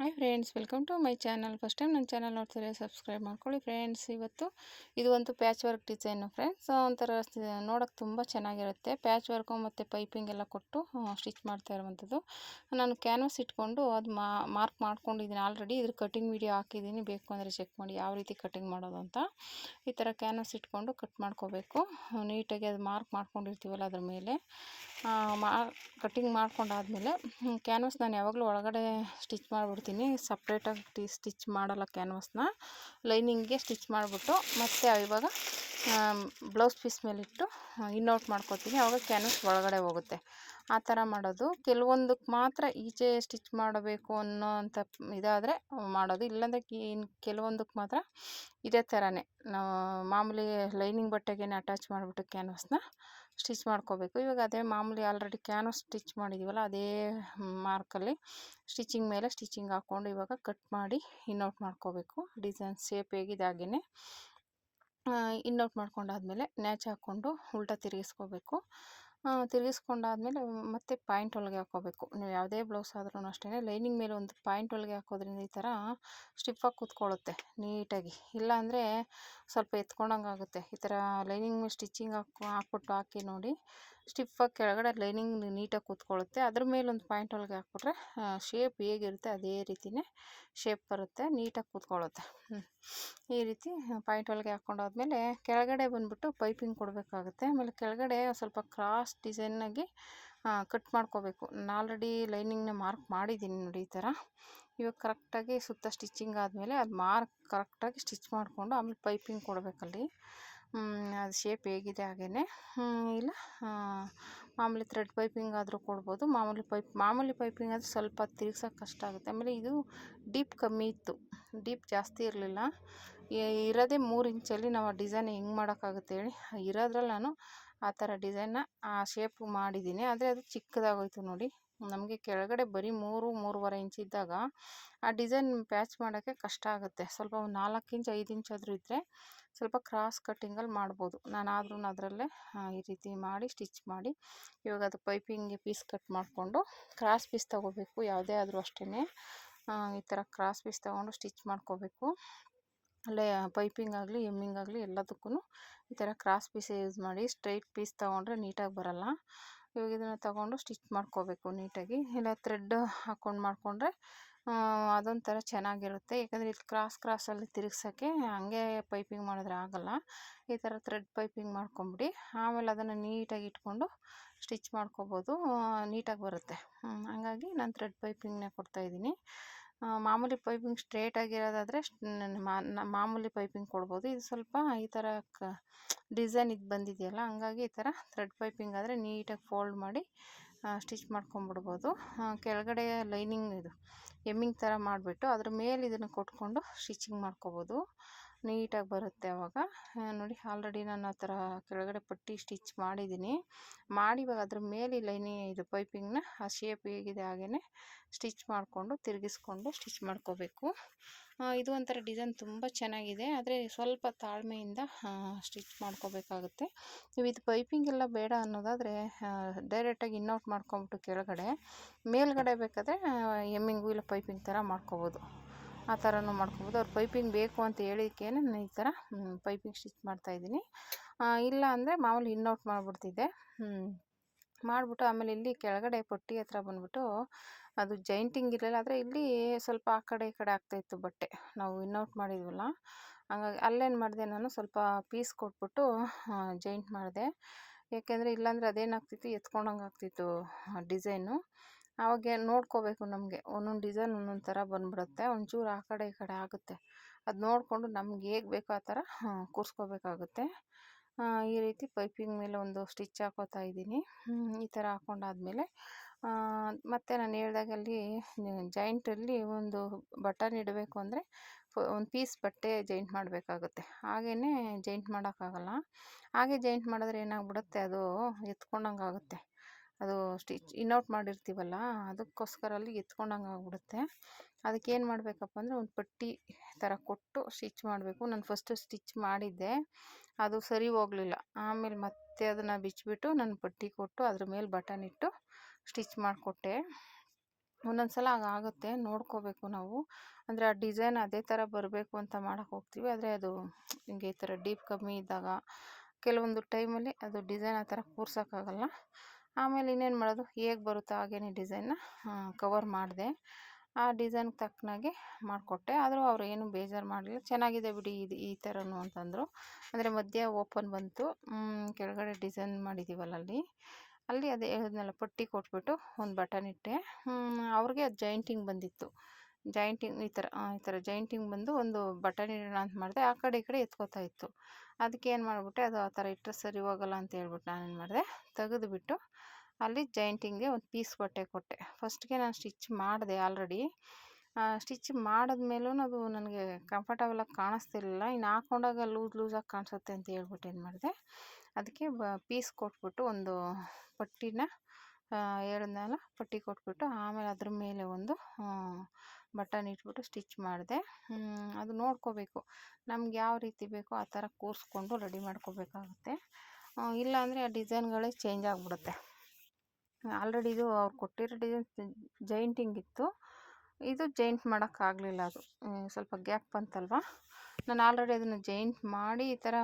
Hi friends, welcome to my channel. First time ನನ್ನ channel ನೋಡ್ತಾರೆ subscribe ಮಾಡ್ಕೊಳ್ಳಿ friends. ಇದು ಒಂದು ಪ್ಯಾಚ್ ವರ್ಕ್ ಡಿಸೈನು ಫ್ರೆಂಡ್ಸ್. ಒಂಥರ ನೋಡೋಕ್ಕೆ ತುಂಬ ಚೆನ್ನಾಗಿರುತ್ತೆ. ಪ್ಯಾಚ್ ವರ್ಕು ಮತ್ತು ಪೈಪಿಂಗ್ ಎಲ್ಲ ಕೊಟ್ಟು ಸ್ಟಿಚ್ ಮಾಡ್ತಾ ಇರುವಂಥದ್ದು. ನಾನು ಕ್ಯಾನ್ವಸ್ ಇಟ್ಕೊಂಡು ಅದು ಮಾರ್ಕ್ ಮಾಡ್ಕೊಂಡಿದ್ದೀನಿ ಆಲ್ರೆಡಿ. ಇದ್ರ ಕಟಿಂಗ್ ವಿಡಿಯೋ ಹಾಕಿದ್ದೀನಿ, ಬೇಕು ಅಂದರೆ ಚೆಕ್ ಮಾಡಿ ಯಾವ ರೀತಿ ಕಟಿಂಗ್ ಮಾಡೋದು ಅಂತ. ಈ ಥರ ಕ್ಯಾನ್ವಸ್ ಇಟ್ಕೊಂಡು ಕಟ್ ಮಾಡ್ಕೋಬೇಕು ನೀಟಾಗಿ. ಅದು ಮಾರ್ಕ್ ಮಾಡ್ಕೊಂಡಿರ್ತೀವಲ್ಲ ಅದ್ರ ಮೇಲೆ ಕಟಿಂಗ್ ಮಾಡ್ಕೊಂಡಾದ್ಮೇಲೆ ಕ್ಯಾನ್ವಸ್ ನಾನು ಯಾವಾಗಲೂ ಒಳಗಡೆ ಸ್ಟಿಚ್ ಮಾಡಿಬಿಡ್ತೀನಿ. ಸಪ್ರೇಟಾಗಿ ಸ್ಟಿಚ್ ಮಾಡಲ್ಲ ಕ್ಯಾನ್ವಸ್ನ. ಲೈನಿಂಗ್ಗೆ ಸ್ಟಿಚ್ ಮಾಡಿಬಿಟ್ಟು ಮತ್ತೆ ಇವಾಗ ಬ್ಲೌಸ್ ಪೀಸ್ ಮೇಲಿಟ್ಟು ಇನ್ನೌಟ್ ಮಾಡ್ಕೊತೀನಿ. ಆವಾಗ ಕ್ಯಾನ್ವಸ್ ಒಳಗಡೆ ಹೋಗುತ್ತೆ. ಆ ಥರ ಮಾಡೋದು. ಕೆಲವೊಂದಕ್ಕೆ ಮಾತ್ರ ಈಚೆ ಸ್ಟಿಚ್ ಮಾಡಬೇಕು ಅನ್ನೋ ಅಂಥ ಇದಾದರೆ ಮಾಡೋದು. ಇಲ್ಲಾಂದರೆ ಕೆಲವೊಂದಕ್ಕೆ ಮಾತ್ರ ಇದೇ ಥರನೇ ನಾವು ಮಾಮೂಲಿ ಲೈನಿಂಗ್ ಬಟ್ಟೆಗೆ ಅಟ್ಯಾಚ್ ಮಾಡಿಬಿಟ್ಟು ಕ್ಯಾನ್ವಸ್ನ ಸ್ಟಿಚ್ ಮಾಡ್ಕೋಬೇಕು. ಇವಾಗ ಅದೇ ಮಾಮೂಲಿ ಆಲ್ರೆಡಿ ಕ್ಯಾನ್ವಸ್ ಸ್ಟಿಚ್ ಮಾಡಿದ್ದೀವಲ್ಲ, ಅದೇ ಮಾರ್ಕಲ್ಲಿ ಸ್ಟಿಚಿಂಗ್ ಮೇಲೆ ಸ್ಟಿಚಿಂಗ್ ಹಾಕ್ಕೊಂಡು ಇವಾಗ ಕಟ್ ಮಾಡಿ ಇನ್ನೌಟ್ ಮಾಡ್ಕೋಬೇಕು. ಡಿಸೈನ್ ಶೇಪ್ ಹೇಗಿದೆ ಹಾಗೆಯೇ ಇನ್ನೌಟ್ ಮಾಡ್ಕೊಂಡಾದ್ಮೇಲೆ ನ್ಯಾಚ್ ಹಾಕ್ಕೊಂಡು ಉಲ್ಟಾ ತಿರುಗಿಸ್ಕೋಬೇಕು. ತಿರುಗಿಸ್ಕೊಂಡಾದ್ಮೇಲೆ ಮತ್ತೆ ಪಾಯಿಂಟ್ ಹೊಲಿಗೆ ಹಾಕ್ಕೋಬೇಕು. ನೀವು ಯಾವುದೇ ಬ್ಲೌಸ್ ಆದ್ರೂ ಅಷ್ಟೇ ಲೈನಿಂಗ್ ಮೇಲೆ ಒಂದು ಪಾಯಿಂಟ್ ಹೊಲಿಗೆ ಹಾಕೋದ್ರಿಂದ ಈ ಥರ ಸ್ಟಿಫಾಗಿ ಕೂತ್ಕೊಳ್ಳುತ್ತೆ ನೀಟಾಗಿ. ಇಲ್ಲಾಂದರೆ ಸ್ವಲ್ಪ ಎತ್ಕೊಂಡಂಗೆ ಆಗುತ್ತೆ. ಈ ಥರ ಲೈನಿಂಗ್ ಮೇಲೆ ಸ್ಟಿಚಿಂಗ್ ಹಾಕ್ಬಿಟ್ಟು ಹಾಕಿ ನೋಡಿ, ಸ್ಟಿಫಾಗಿ ಕೆಳಗಡೆ ಲೈನಿಂಗ್ ನೀಟಾಗಿ ಕೂತ್ಕೊಳ್ಳುತ್ತೆ. ಅದ್ರ ಮೇಲೆ ಒಂದು ಪಾಯಿಂಟ್ ಹೊಲಿಗೆ ಹಾಕ್ಬಿಟ್ರೆ ಶೇಪ್ ಹೇಗಿರುತ್ತೆ ಅದೇ ರೀತಿಯೇ ಶೇಪ್ ಬರುತ್ತೆ, ನೀಟಾಗಿ ಕೂತ್ಕೊಳ್ಳುತ್ತೆ. ಈ ರೀತಿ ಪಾಯಿಂಟ್ ಹೊಲಿಗೆ ಹಾಕ್ಕೊಂಡಾದ್ಮೇಲೆ ಕೆಳಗಡೆ ಬಂದುಬಿಟ್ಟು ಪೈಪಿಂಗ್ ಕೊಡಬೇಕಾಗುತ್ತೆ. ಆಮೇಲೆ ಕೆಳಗಡೆ ಸ್ವಲ್ಪ ಕ್ರಾಸ್ ಡಿಸೈನಾಗಿ ಕಟ್ ಮಾಡ್ಕೋಬೇಕು. ನಾನು ಆಲ್ರೆಡಿ ಲೈನಿಂಗ್ನ ಮಾರ್ಕ್ ಮಾಡಿದ್ದೀನಿ ನೋಡಿ ಈ ಥರ. ಇವಾಗ ಕರೆಕ್ಟಾಗಿ ಸುತ್ತ ಸ್ಟಿಚಿಂಗ್ ಆದಮೇಲೆ ಅದು ಮಾರ್ಕ್ ಕರೆಕ್ಟಾಗಿ ಸ್ಟಿಚ್ ಮಾಡಿಕೊಂಡು ಆಮೇಲೆ ಪೈಪಿಂಗ್ ಕೊಡಬೇಕಲ್ಲಿ. ಅದು ಶೇಪ್ ಹೇಗಿದೆ ಹಾಗೆಯೇ. ಇಲ್ಲ ಮಾಮೂಲಿ ಥ್ರೆಡ್ ಪೈಪಿಂಗ್ ಆದರೂ ಕೊಡ್ಬೋದು. ಮಾಮೂಲಿ ಪೈಪಿಂಗ್ ಆದರೆ ಸ್ವಲ್ಪ ತಿರ್ಗ್ಸೋಕ್ಕೆ ಕಷ್ಟ ಆಗುತ್ತೆ. ಆಮೇಲೆ ಇದು ಡೀಪ್ ಕಮ್ಮಿ ಇತ್ತು, ಡೀಪ್ ಜಾಸ್ತಿ ಇರಲಿಲ್ಲ. ಇರೋದೇ 3 ಇಂಚಲ್ಲಿ ನಾವು ಆ ಡಿಸೈನ್ ಹೆಂಗೆ ಮಾಡೋಕ್ಕಾಗುತ್ತೆ ಹೇಳಿ. ಇರೋದ್ರಲ್ಲಿ ನಾನು ಆ ಥರ ಡಿಸೈನ್ನ ಆ ಶೇಪ್ ಮಾಡಿದ್ದೀನಿ. ಆದರೆ ಅದು ಚಿಕ್ಕದಾಗೋಯ್ತು ನೋಡಿ. ನಮಗೆ ಕೆಳಗಡೆ ಬರೀ 3-3.5 ಇಂಚ್ ಇದ್ದಾಗ ಆ ಡಿಸೈನ್ ಪ್ಯಾಚ್ ಮಾಡೋಕ್ಕೆ ಕಷ್ಟ ಆಗುತ್ತೆ. ಸ್ವಲ್ಪ 4 ಇಂಚ್ 5 ಇಂಚ್ ಆದರೂ ಇದ್ದರೆ ಸ್ವಲ್ಪ ಕ್ರಾಸ್ ಕಟ್ಟಿಂಗಲ್ಲಿ ಮಾಡ್ಬೋದು. ನಾನಾದ್ರೂ ಅದರಲ್ಲೇ ಈ ರೀತಿ ಮಾಡಿ ಸ್ಟಿಚ್ ಮಾಡಿ ಇವಾಗ ಅದು ಪೈಪಿಂಗ್ಗೆ ಪೀಸ್ ಕಟ್ ಮಾಡಿಕೊಂಡು ಕ್ರಾಸ್ ಪೀಸ್ ತೊಗೋಬೇಕು. ಯಾವುದೇ ಆದರೂ ಅಷ್ಟೇ ಈ ಥರ ಕ್ರಾಸ್ ಪೀಸ್ ತೊಗೊಂಡು ಸ್ಟಿಚ್ ಮಾಡ್ಕೋಬೇಕು. ಅಲ್ಲೇ ಪೈಪಿಂಗ್ ಆಗಲಿ ಎಮ್ಮಿಂಗ್ ಆಗಲಿ ಎಲ್ಲದಕ್ಕೂ ಈ ಥರ ಕ್ರಾಸ್ ಪೀಸ್ ಯೂಸ್ ಮಾಡಿ. ಸ್ಟ್ರೈಟ್ ಪೀಸ್ ತೊಗೊಂಡ್ರೆ ನೀಟಾಗಿ ಬರೋಲ್ಲ. ಇವಾಗ ಇದನ್ನು ತೊಗೊಂಡು ಸ್ಟಿಚ್ ಮಾಡ್ಕೋಬೇಕು ನೀಟಾಗಿ. ಇಲ್ಲ ಥ್ರೆಡ್ ಹಾಕ್ಕೊಂಡು ಮಾಡಿಕೊಂಡ್ರೆ ಅದೊಂಥರ ಚೆನ್ನಾಗಿರುತ್ತೆ. ಯಾಕಂದರೆ ಇಲ್ಲಿ ಕ್ರಾಸಲ್ಲಿ ತಿರುಗ್ಸೋಕ್ಕೆ ಹಂಗೆ ಪೈಪಿಂಗ್ ಮಾಡಿದ್ರೆ ಆಗೋಲ್ಲ. ಈ ಥರ ಥ್ರೆಡ್ ಪೈಪಿಂಗ್ ಮಾಡ್ಕೊಂಬಿಡಿ. ಆಮೇಲೆ ಅದನ್ನು ನೀಟಾಗಿ ಇಟ್ಕೊಂಡು ಸ್ಟಿಚ್ ಮಾಡ್ಕೋಬೋದು, ನೀಟಾಗಿ ಬರುತ್ತೆ. ಹಂಗಾಗಿ ನಾನು ಥ್ರೆಡ್ ಪೈಪಿಂಗ್ನೇ ಕೊಡ್ತಾಯಿದ್ದೀನಿ. ಮಾಮೂಲಿ ಪೈಪಿಂಗ್ ಸ್ಟ್ರೇಟಾಗಿರೋದಾದರೆ ಮಾಮೂಲಿ ಪೈಪಿಂಗ್ ಕೊಡ್ಬೋದು. ಇದು ಸ್ವಲ್ಪ ಈ ಥರ ಡಿಸೈನ್ ಇದು ಬಂದಿದೆಯಲ್ಲ, ಹಂಗಾಗಿ ಈ ಥರ ಥ್ರೆಡ್ ಪೈಪಿಂಗ್ ಆದರೆ ನೀಟಾಗಿ ಫೋಲ್ಡ್ ಮಾಡಿ ಸ್ಟಿಚ್ ಮಾಡ್ಕೊಂಬಿಡ್ಬೋದು. ಕೆಳಗಡೆ ಲೈನಿಂಗ್ ಇದು ಎಮ್ಮಿಂಗ್ ಥರ ಮಾಡಿಬಿಟ್ಟು ಅದ್ರ ಮೇಲೆ ಇದನ್ನು ಕೊಟ್ಕೊಂಡು ಸ್ಟಿಚಿಂಗ್ ಮಾಡ್ಕೋಬೋದು, ನೀಟಾಗಿ ಬರುತ್ತೆ ಆವಾಗ. ನೋಡಿ ಆಲ್ರೆಡಿ ನಾನು ಆ ಥರ ಕೆಳಗಡೆ ಪಟ್ಟಿ ಸ್ಟಿಚ್ ಮಾಡಿದ್ದೀನಿ. ಇವಾಗ ಅದ್ರ ಮೇಲೆ ಇದು ಪೈಪಿಂಗ್ನ ಆ ಶೇಪ್ ಹೇಗಿದೆ ಹಾಗೆಯೇ ಸ್ಟಿಚ್ ಮಾಡಿಕೊಂಡು ತಿರುಗಿಸ್ಕೊಂಡು ಸ್ಟಿಚ್ ಮಾಡ್ಕೋಬೇಕು. ಇದು ಒಂಥರ ಡಿಸೈನ್ ತುಂಬ ಚೆನ್ನಾಗಿದೆ. ಆದರೆ ಸ್ವಲ್ಪ ತಾಳ್ಮೆಯಿಂದ ಸ್ಟಿಚ್ ಮಾಡ್ಕೋಬೇಕಾಗುತ್ತೆ. ನೀವು ಇದು ಪೈಪಿಂಗ್ ಎಲ್ಲ ಬೇಡ ಅನ್ನೋದಾದರೆ ಡೈರೆಕ್ಟಾಗಿ ಇನ್ನೌಟ್ ಮಾಡ್ಕೊಂಬಿಟ್ಟು ಕೆಳಗಡೆ ಮೇಲ್ಗಡೆ ಬೇಕಾದರೆ ಎಮ್ಮಿಂಗು ಇಲ್ಲ ಪೈಪಿಂಗ್ ಥರ ಮಾಡ್ಕೋಬೋದು. ಆ ಥರನೂ ಮಾಡ್ಕೋಬೋದು. ಅವ್ರು ಪೈಪಿಂಗ್ ಬೇಕು ಅಂತ ಹೇಳಿದ್ದಕ್ಕೆ ನಾನು ಈ ಥರ ಪೈಪಿಂಗ್ ಸ್ಟಿಚ್ ಮಾಡ್ತಾಯಿದ್ದೀನಿ. ಇಲ್ಲ ಅಂದರೆ ಮಾಮೂಲಿ ಇನ್ನೌಟ್ ಮಾಡಿಬಿಡ್ತಿದ್ದೆ. ಮಾಡಿಬಿಟ್ಟು ಆಮೇಲೆ ಇಲ್ಲಿ ಕೆಳಗಡೆ ಪಟ್ಟಿ ಹತ್ರ ಬಂದುಬಿಟ್ಟು ಅದು ಜೈಂಟಿಂಗ್ ಇರಲಿಲ್ಲ. ಆದರೆ ಇಲ್ಲಿ ಸ್ವಲ್ಪ ಆ ಕಡೆ ಈ ಕಡೆ ಆಗ್ತಾಯಿತ್ತು ಬಟ್ಟೆ, ನಾವು ಇನ್ನೌಟ್ ಮಾಡಿದ್ವಲ್ಲ. ಹಂಗಾಗಿ ಅಲ್ಲೇನು ಮಾಡಿದೆ, ನಾನು ಸ್ವಲ್ಪ ಪೀಸ್ ಕೊಟ್ಬಿಟ್ಟು ಜೈಂಟ್ ಮಾಡಿದೆ. ಯಾಕೆಂದರೆ ಇಲ್ಲಾಂದರೆ ಅದೇನಾಗ್ತಿತ್ತು, ಎತ್ಕೊಂಡಂಗೆ ಆಗ್ತಿತ್ತು ಡಿಸೈನು. ಆವಾಗ ನೋಡ್ಕೋಬೇಕು ನಮಗೆ, ಒಂದೊಂದು ಡಿಸೈನ್ ಒಂದೊಂದು ಥರ ಬಂದ್ಬಿಡುತ್ತೆ. ಒಂಚೂರು ಆ ಕಡೆ ಈ ಕಡೆ ಆಗುತ್ತೆ. ಅದು ನೋಡಿಕೊಂಡು ನಮ್ಗೆ ಹೇಗೆ ಬೇಕೋ ಆ ಥರ ಕೂರಿಸ್ಕೋಬೇಕಾಗುತ್ತೆ. ಈ ರೀತಿ ಪೈಪಿಂಗ್ ಮೇಲೆ ಒಂದು ಸ್ಟಿಚ್ ಹಾಕೋತಾ ಇದ್ದೀನಿ. ಈ ಥರ ಹಾಕ್ಕೊಂಡಾದ್ಮೇಲೆ ಮತ್ತು ನಾನು ಹೇಳ್ದಾಗ ಅಲ್ಲಿ ಜಾಯಿಂಟಲ್ಲಿ ಒಂದು ಬಟನ್ ಇಡಬೇಕು ಅಂದರೆ ಒಂದು ಪೀಸ್ ಬಟ್ಟೆ ಜೈಂಟ್ ಮಾಡಬೇಕಾಗುತ್ತೆ. ಹಾಗೆಯೇ ಜೈಂಟ್ ಮಾಡೋಕ್ಕಾಗಲ್ಲ. ಹಾಗೆ ಜೈಂಟ್ ಮಾಡಿದ್ರೆ ಏನಾಗ್ಬಿಡುತ್ತೆ, ಅದು ಎತ್ಕೊಂಡಂಗೆ ಆಗುತ್ತೆ. ಅದು ಸ್ಟಿಚ್ ಇನ್ನೌಟ್ ಮಾಡಿರ್ತೀವಲ್ಲ, ಅದಕ್ಕೋಸ್ಕರ ಅಲ್ಲಿ ಎತ್ಕೊಂಡಂಗೆ ಆಗ್ಬಿಡುತ್ತೆ. ಅದಕ್ಕೇನು ಮಾಡಬೇಕಪ್ಪ ಅಂದರೆ ಒಂದು ಪಟ್ಟಿ ಥರ ಕೊಟ್ಟು ಸ್ಟಿಚ್ ಮಾಡಬೇಕು. ನಾನು ಫಸ್ಟು ಸ್ಟಿಚ್ ಮಾಡಿದ್ದೆ, ಅದು ಸರಿ ಹೋಗಲಿಲ್ಲ. ಆಮೇಲೆ ಮತ್ತೆ ಅದನ್ನು ಬಿಚ್ಚಿಬಿಟ್ಟು ನಾನು ಪಟ್ಟಿ ಕೊಟ್ಟು ಅದ್ರ ಮೇಲೆ ಬಟನ್ ಇಟ್ಟು ಸ್ಟಿಚ್ ಮಾಡಿಕೊಟ್ಟೆ. ಒಂದೊಂದು ಸಲ ಆಗುತ್ತೆ, ನೋಡ್ಕೋಬೇಕು ನಾವು. ಅಂದರೆ ಆ ಡಿಸೈನ್ ಅದೇ ಥರ ಬರಬೇಕು ಅಂತ ಮಾಡೋಕ್ಕೆ ಹೋಗ್ತೀವಿ, ಆದರೆ ಅದು ಹಿಂಗೆ ಈ ಥರ ಡೀಪ್ ಕಮ್ಮಿ ಇದ್ದಾಗ ಕೆಲವೊಂದು ಟೈಮಲ್ಲಿ ಅದು ಡಿಸೈನ್ ಆ ಥರ ಕೂರ್ಸೋಕ್ಕಾಗಲ್ಲ. ಆಮೇಲೆ ಇನ್ನೇನು ಮಾಡೋದು, ಹೇಗೆ ಬರುತ್ತೋ ಹಾಗೇ ಡಿಸೈನ್ನ ಕವರ್ ಮಾಡಿದೆ. ಆ ಡಿಸೈನ್ಗೆ ತಕ್ಕನಾಗೆ ಮಾಡಿಕೊಟ್ಟೆ. ಆದರೂ ಅವ್ರು ಏನು ಬೇಜಾರು ಮಾಡಲಿಲ್ಲ, ಚೆನ್ನಾಗಿದೆ ಬಿಡಿ ಇದು ಈ ಥರನೂ ಅಂತಂದರು. ಅಂದರೆ ಮಧ್ಯ ಓಪನ್ ಬಂತು, ಕೆಳಗಡೆ ಡಿಸೈನ್ ಮಾಡಿದ್ದೀವಲ್ಲ ಅಲ್ಲಿ ಅದೇ ಹೇಳಿದ್ನಲ್ಲ, ಪಟ್ಟಿ ಕೊಟ್ಬಿಟ್ಟು ಒಂದು ಬಟನ್ ಇಟ್ಟೆ. ಅವ್ರಿಗೆ ಅದು ಜಾಯಿಂಟಿಂಗ್ ಬಂದಿತ್ತು. ಜಾಯಿಂಟಿಂಗ್ ಈ ಥರ ಜಾಯಿಂಟಿಂಗ್ ಬಂದು ಒಂದು ಬಟನ್ ಇಡೋಣ ಅಂತ ಮಾಡಿದೆ, ಆ ಕಡೆ ಈ ಕಡೆ ಎತ್ಕೋತಾ ಇತ್ತು. ಅದಕ್ಕೆ ಏನು ಮಾಡಿಬಿಟ್ಟೆ, ಅದು ಆ ಥರ ಇಟ್ಟರೆ ಸರಿ ಹೋಗಲ್ಲ ಅಂತ ಹೇಳ್ಬಿಟ್ಟು ನಾನೇನು ಮಾಡಿದೆ, ತೆಗೆದುಬಿಟ್ಟು ಅಲ್ಲಿ ಜಾಯಿಂಟಿಂಗ್ಗೆ ಒಂದು ಪೀಸ್ ಬಟ್ಟೆ ಕೊಟ್ಟೆ. ಫಸ್ಟ್ಗೆ ನಾನು ಸ್ಟಿಚ್ ಮಾಡಿದೆ ಆಲ್ರೆಡಿ. ಸ್ಟಿಚ್ ಮಾಡಿದ್ಮೇಲೂ ಅದು ನನಗೆ ಕಂಫರ್ಟಬಲಾಗಿ ಕಾಣಿಸ್ತಿರ್ಲಿಲ್ಲ. ಇನ್ನು ಹಾಕ್ಕೊಂಡಾಗ ಲೂಸಾಗಿ ಕಾಣಿಸುತ್ತೆ ಅಂತ ಹೇಳ್ಬಿಟ್ಟು ಏನು ಮಾಡಿದೆ, ಅದಕ್ಕೆ ಪೀಸ್ ಕೊಟ್ಬಿಟ್ಟು ಒಂದು ಪಟ್ಟಿನ ಹೇಳಿದ್ನಲ್ಲ, ಪಟ್ಟಿ ಕೊಟ್ಬಿಟ್ಟು ಆಮೇಲೆ ಅದ್ರ ಮೇಲೆ ಒಂದು ಬಟನ್ ಇಟ್ಬಿಟ್ಟು ಸ್ಟಿಚ್ ಮಾಡಿದೆ. ಅದು ನೋಡ್ಕೋಬೇಕು, ನಮ್ಗೆ ಯಾವ ರೀತಿ ಬೇಕೋ ಆ ಥರ ಕೂರಿಸ್ಕೊಂಡು ರೆಡಿ ಮಾಡ್ಕೋಬೇಕಾಗುತ್ತೆ. ಇಲ್ಲಾಂದರೆ ಆ ಡಿಸೈನ್ಗಳೇ ಚೇಂಜ್ ಆಗಿಬಿಡುತ್ತೆ. ಆಲ್ರೆಡಿ ಇದು ಅವ್ರು ಕೊಟ್ಟಿರೋ ಡಿಸೈನ್ ಜಾಯಿಂಟಿಂಗ್ ಇತ್ತು, ಇದು ಜಾಯಿಂಟ್ ಮಾಡೋಕ್ಕಾಗಲಿಲ್ಲ. ಅದು ಸ್ವಲ್ಪ ಗ್ಯಾಪ್ ಬಂತಲ್ವ, ನಾನು ಆಲ್ರೆಡಿ ಅದನ್ನು ಜಾಯಿಂಟ್ ಮಾಡಿ ಈ ಥರ